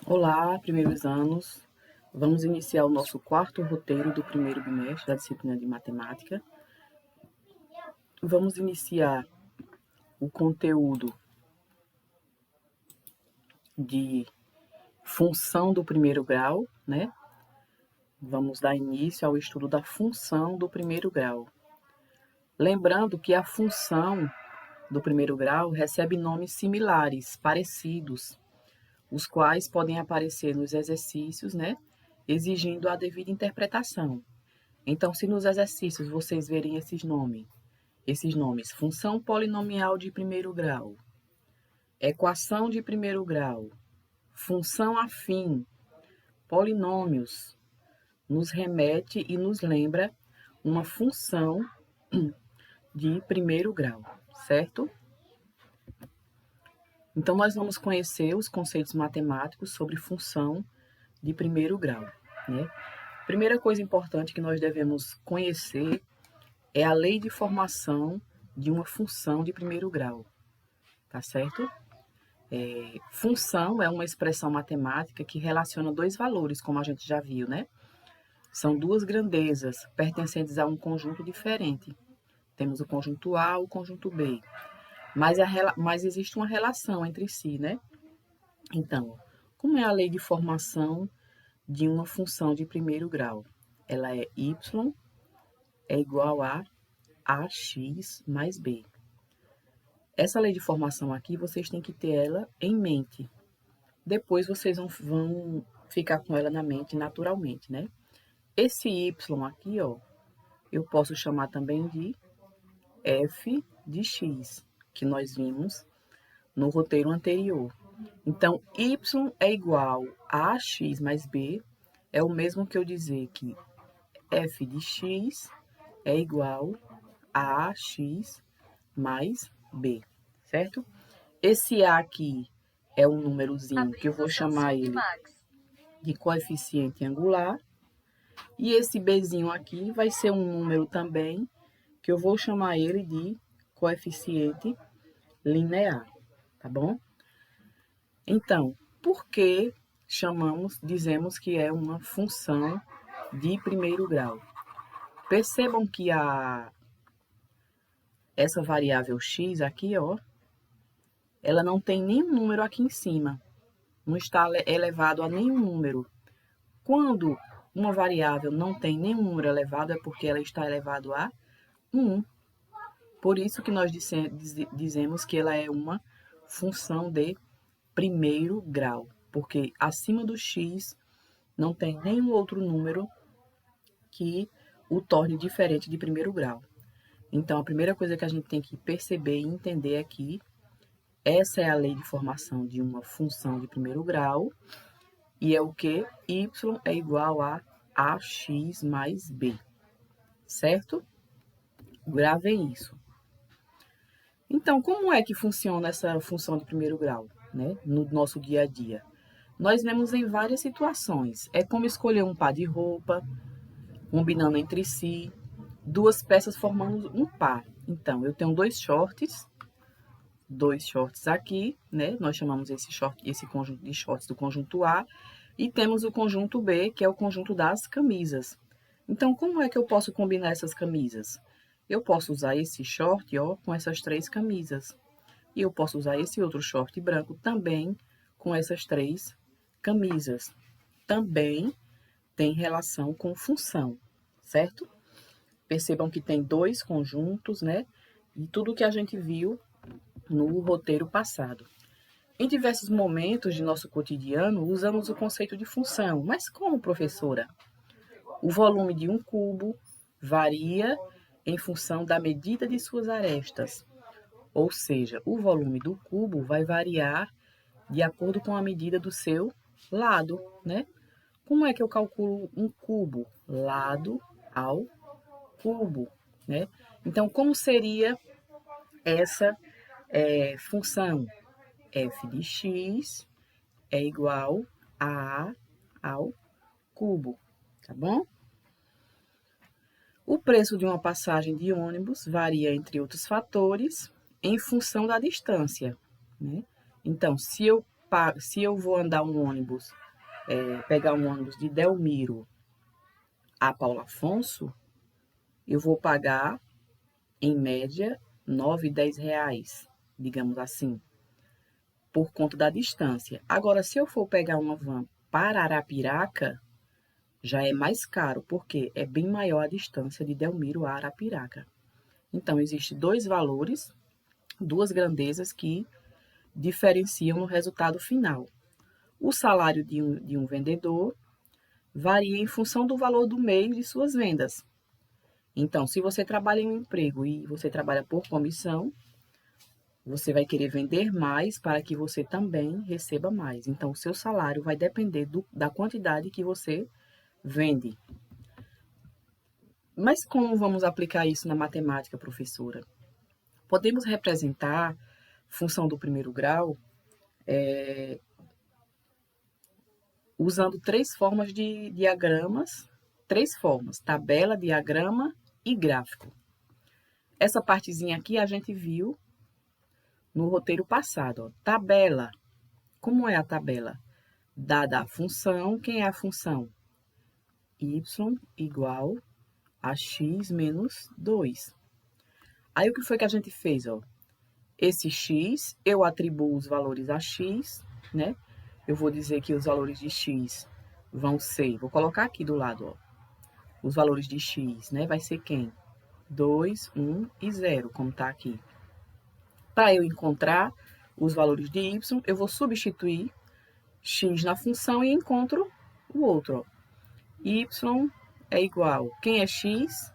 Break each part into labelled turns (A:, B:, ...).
A: Olá, primeiros anos. Vamos iniciar o nosso quarto roteiro do primeiro bimestre da disciplina de matemática. Vamos iniciar o conteúdo de função do primeiro grau, né? Vamos dar início ao estudo da função do primeiro grau. Lembrando que a função do primeiro grau recebe nomes similares, parecidos, os quais podem aparecer nos exercícios, né? Exigindo a devida interpretação. Então, se nos exercícios vocês verem esses nomes, função polinomial de primeiro grau, equação de primeiro grau, função afim, polinômios, nos remete e nos lembra uma função de primeiro grau, certo? Então, nós vamos conhecer os conceitos matemáticos sobre função de primeiro grau, né? Primeira coisa importante que nós devemos conhecer é a lei de formação de uma função de primeiro grau, tá certo? Função é uma expressão matemática que relaciona dois valores, como a gente já viu, né? São duas grandezas pertencentes a um conjunto diferente. Temos o conjunto A e o conjunto B. Mas existe uma relação entre si, né? Então, como é a lei de formação de uma função de primeiro grau? Ela é y é igual a ax mais b. Essa lei de formação aqui, vocês têm que ter ela em mente. Depois vocês vão ficar com ela na mente naturalmente, né? Esse y aqui, ó, eu posso chamar também de f de x, que nós vimos no roteiro anterior. Então, y é igual a ax mais b, é o mesmo que eu dizer que f de x é igual a ax mais b, certo? Esse a aqui é um númerozinho que eu vou chamar ele de coeficiente angular. E esse bzinho aqui vai ser um número também, que eu vou chamar ele de coeficiente linear, tá bom? Então, por que dizemos que é uma função de primeiro grau? Percebam que essa variável x aqui, ó, ela não tem nenhum número aqui em cima. Não está elevado a nenhum número. Quando uma variável não tem nenhum número elevado, é porque ela está elevado a 1. Por isso que nós dizemos que ela é uma função de primeiro grau, porque acima do x não tem nenhum outro número que o torne diferente de primeiro grau. Então, a primeira coisa que a gente tem que perceber e entender é que essa é a lei de formação de uma função de primeiro grau, e é o que? Y é igual a ax mais b, certo? Gravem isso. Então, como é que funciona essa função de primeiro grau, né, no nosso dia a dia? Nós vemos em várias situações. É como escolher um par de roupa, combinando entre si, duas peças formando um par. Então, eu tenho dois shorts aqui, né? Nós chamamos esse conjunto de shorts do conjunto A, e temos o conjunto B, que é o conjunto das camisas. Então, como é que eu posso combinar essas camisas? Eu posso usar esse short, ó, com essas três camisas. E eu posso usar esse outro short branco também com essas três camisas. Também tem relação com função, certo? Percebam que tem dois conjuntos, né? E tudo que a gente viu no roteiro passado. Em diversos momentos de nosso cotidiano, usamos o conceito de função. Mas como, professora? O volume de um cubo varia em função da medida de suas arestas. Ou seja, o volume do cubo vai variar de acordo com a medida do seu lado, né? Como é que eu calculo um cubo? Lado ao cubo, né? Então, como seria essa função? F de x é igual a ao cubo, tá bom? O preço de uma passagem de ônibus varia, entre outros fatores, em função da distância, né? Então, se eu se eu vou andar um ônibus, pegar um ônibus de Delmiro a Paulo Afonso, eu vou pagar, em média, R$ 9, R$ 10, digamos assim, por conta da distância. Agora, se eu for pegar uma van para Arapiraca, já é mais caro, porque é bem maior a distância de Delmiro a Arapiraca. Então, existem dois valores, duas grandezas que diferenciam no resultado final. O salário de um vendedor varia em função do valor do mês de suas vendas. Então, se você trabalha em um emprego e você trabalha por comissão, você vai querer vender mais para que você também receba mais. Então, o seu salário vai depender da quantidade que você vende. Mas como vamos aplicar isso na matemática, professora? Podemos representar função do primeiro grau usando três formas de diagramas, três formas: tabela, diagrama e gráfico. Essa partezinha aqui a gente viu no roteiro passado. Ó. Tabela. Como é a tabela? Dada a função, quem é a função? Y igual a x menos 2. Aí o que foi que a gente fez? Ó? Esse x, eu atribuo os valores a x, né? Eu vou dizer que os valores de x vão ser, vou colocar aqui do lado, ó. Os valores de x, né? Vai ser quem? 2, 1 e 0, como está aqui. Para eu encontrar os valores de y, eu vou substituir x na função e encontro o outro. Ó. Y é igual, quem é x?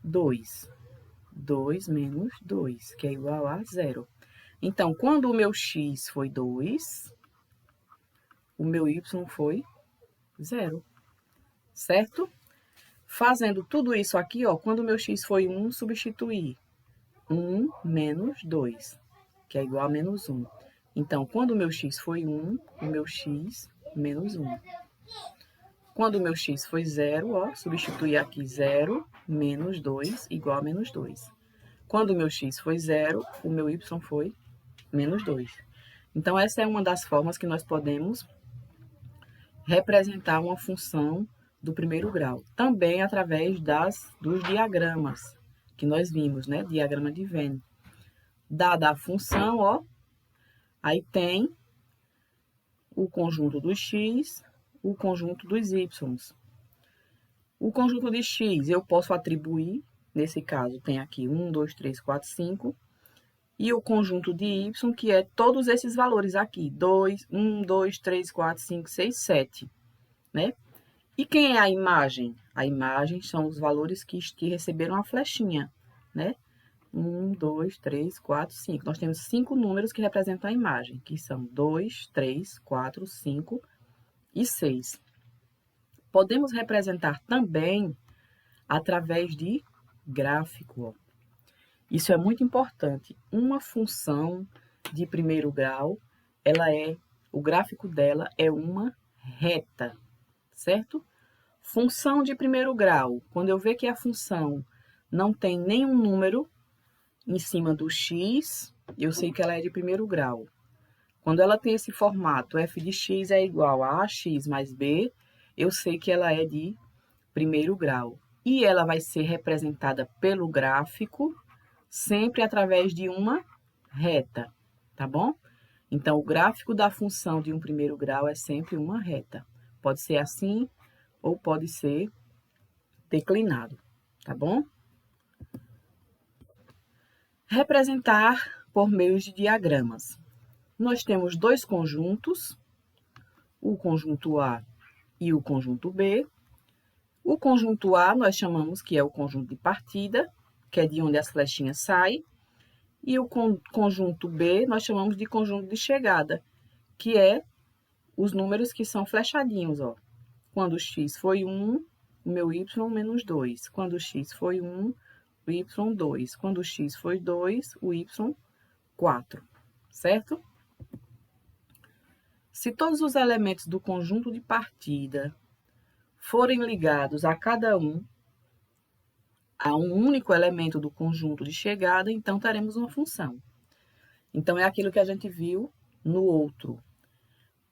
A: 2. 2 menos 2, que é igual a 0. Então, quando o meu x foi 2, o meu y foi 0, certo? Fazendo tudo isso aqui, ó, quando o meu x foi 1, substituir 1 menos 2, que é igual a menos 1. Então, quando o meu x foi 1, o meu x menos 1. Quando o meu x foi 0, ó, substituir aqui 0 menos 2 igual a menos 2. Quando o meu x foi 0, o meu y foi menos 2. Então, essa é uma das formas que nós podemos representar uma função do primeiro grau. Também através dos diagramas que nós vimos, né? Diagrama de Venn. Dada a função, ó, aí tem o conjunto dos x, o conjunto dos y. O conjunto de x eu posso atribuir, nesse caso tem aqui 1, 2, 3, 4, 5, e o conjunto de y, que é todos esses valores aqui, 2, 1, 2, 3, 4, 5, 6, 7, né? E quem é a imagem? A imagem são os valores que receberam a flechinha, né? 1, 2, 3, 4, 5. Nós temos 5 números que representam a imagem, que são 2, 3, 4, 5 e 6. Podemos representar também através de gráfico. Ó. Isso é muito importante. Uma função de primeiro grau, o gráfico dela é uma reta, certo? Função de primeiro grau, quando eu ver que a função não tem nenhum número em cima do x, eu sei que ela é de primeiro grau. Quando ela tem esse formato, f de x é igual a ax mais b, eu sei que ela é de primeiro grau. E ela vai ser representada pelo gráfico, sempre através de uma reta, tá bom? Então, o gráfico da função de um primeiro grau é sempre uma reta. Pode ser assim ou pode ser declinado, tá bom? Representar por meio de diagramas. Nós temos dois conjuntos, o conjunto A e o conjunto B. O conjunto A nós chamamos que é o conjunto de partida, que é de onde as flechinhas saem, e o conjunto B nós chamamos de conjunto de chegada, que é os números que são flechadinhos, ó. Quando o x foi 1, o meu y menos 2. Quando o x foi 1, o y 2. Quando o x foi 2, o y 4, certo? Se todos os elementos do conjunto de partida forem ligados a cada um, a um único elemento do conjunto de chegada, então teremos uma função. Então, é aquilo que a gente viu no outro.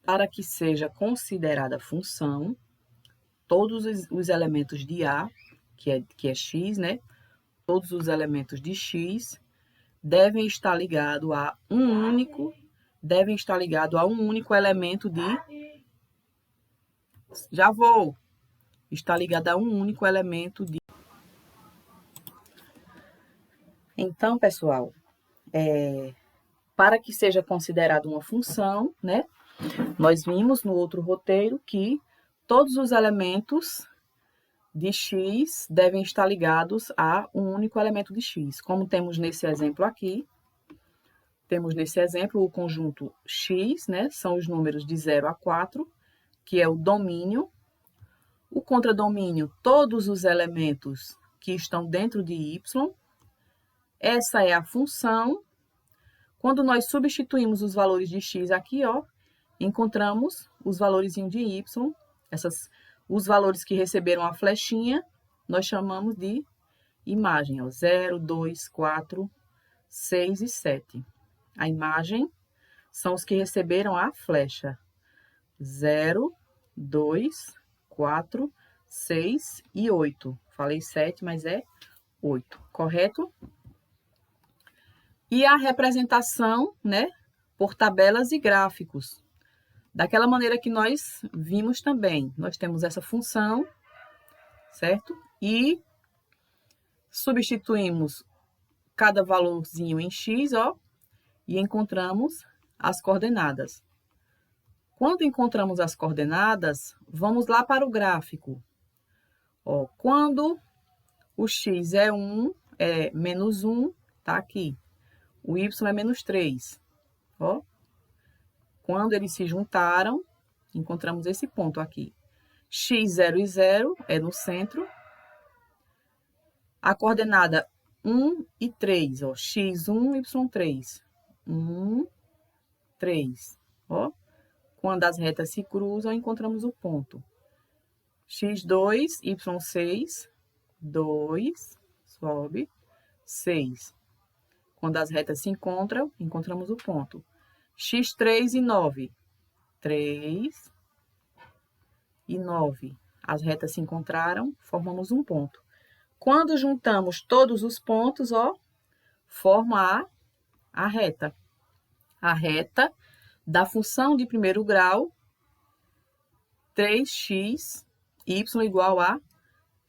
A: Para que seja considerada função, todos os elementos de A, que é x, né? Todos os elementos de x devem estar ligados a um único elemento de... Já vou! Está ligado a um único elemento de... Então, pessoal, para que seja considerado uma função, né? Nós vimos no outro roteiro que todos os elementos de x devem estar ligados a um único elemento de x. Como temos nesse exemplo aqui, o conjunto x, né? São os números de 0 a 4, que é o domínio. O contradomínio, todos os elementos que estão dentro de y. Essa é a função. Quando nós substituímos os valores de x aqui, ó, encontramos os valores de y. Os valores que receberam a flechinha, nós chamamos de imagem, ó, 0, 2, 4, 6 e 7. A imagem são os que receberam a flecha. 0, 2, 4, 6 e 8. Falei 7, mas é 8, correto? E a representação, né, por tabelas e gráficos. Daquela maneira que nós vimos também. Nós temos essa função, certo? E substituímos cada valorzinho em x, ó, e encontramos as coordenadas. Quando encontramos as coordenadas, vamos lá para o gráfico. Ó, quando o x é 1, é menos 1, tá aqui. O y é menos 3, ó. Quando eles se juntaram, encontramos esse ponto aqui. X, 0 e 0 é no centro. A coordenada 1 e 3, ó. X1, Y3. 1, 3, ó. Quando as retas se cruzam, encontramos o ponto. X2, Y6, 2, sobe, 6. Quando as retas se encontram, encontramos o ponto. X3 e 9, 3 e 9. As retas se encontraram, formamos um ponto. Quando juntamos todos os pontos, ó, forma a reta. A reta da função de primeiro grau, 3x, y igual a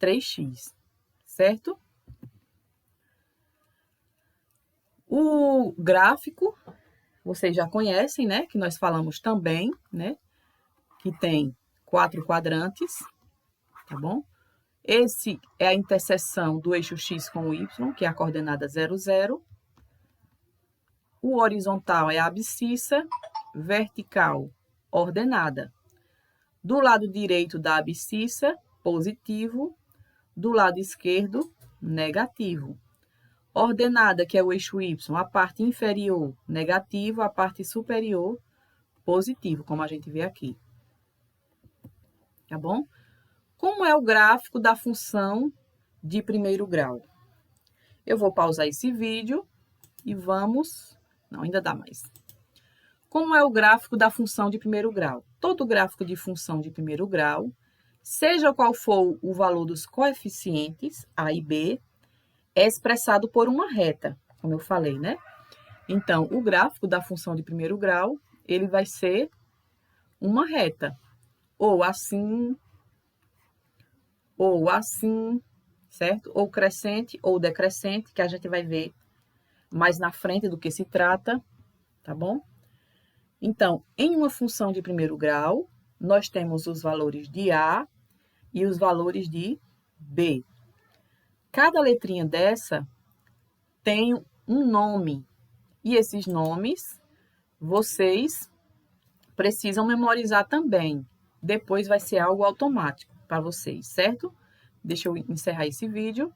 A: 3x, certo? O gráfico, vocês já conhecem, né? Que nós falamos também, né? Que tem 4 quadrantes, tá bom? Esse é a interseção do eixo x com o y, que é a coordenada 0, 0. O horizontal é a abscissa, vertical, ordenada. Do lado direito da abscissa, positivo. Do lado esquerdo, negativo. Ordenada, que é o eixo y, a parte inferior, negativo, a parte superior, positivo, como a gente vê aqui. Tá bom? Como é o gráfico da função de primeiro grau? Eu vou pausar esse vídeo e vamos... Não, ainda dá mais. Como é o gráfico da função de primeiro grau? Todo gráfico de função de primeiro grau, seja qual for o valor dos coeficientes, A e B, é expressado por uma reta, como eu falei, né? Então, o gráfico da função de primeiro grau, ele vai ser uma reta, ou assim, certo? Ou crescente ou decrescente, que a gente vai ver mais na frente do que se trata, tá bom? Então, em uma função de primeiro grau, nós temos os valores de A e os valores de B. Cada letrinha dessa tem um nome, e esses nomes vocês precisam memorizar também. Depois vai ser algo automático para vocês, certo? Deixa eu encerrar esse vídeo.